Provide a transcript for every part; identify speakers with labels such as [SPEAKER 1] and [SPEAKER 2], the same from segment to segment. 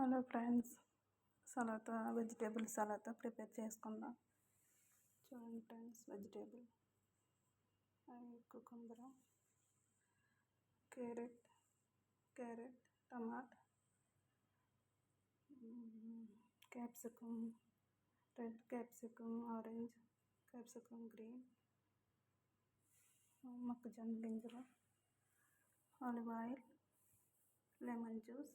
[SPEAKER 1] Hello friends, సలాతా vegetable సలాతా prepare చేసుకుందాం. చూడండి friends, vegetable cucumber, carrot, tomato, capsicum, red capsicum, orange capsicum, green, మొక్కజొన్న గింజలు, olive oil, lemon juice,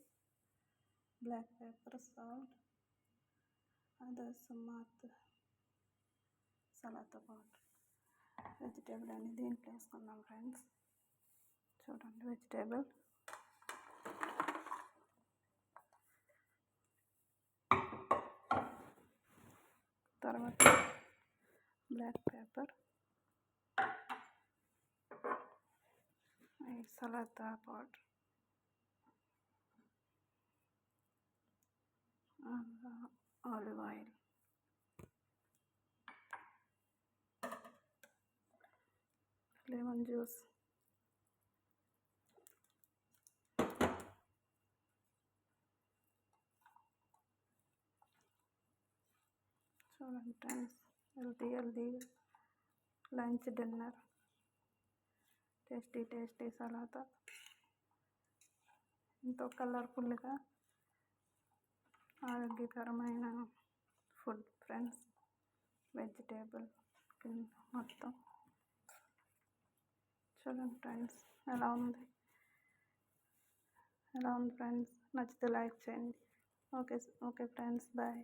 [SPEAKER 1] black pepper, salt, others సలాతా powder. Vegetable అని దీంట్లో వేసుకుందాం ఫ్రెండ్స్. చూడండి వెజిటేబుల్, తర్వాత బ్లాక్ పెప్పర్, సలాతా powder, olive oil, lemon juice, చూడండి friends, healthy lunch dinner, tasty సలాతా, ఎంతో కలర్ఫుల్గా ఆరోగ్యకరమైన ఫుడ్ ఫ్రెండ్స్. వెజిటేబుల్ మొత్తం చూడండి ఫ్రెండ్స్, ఎలా ఉంది ఫ్రెండ్స్. నచ్చితే లైక్ చేయండి. Okay friends, bye.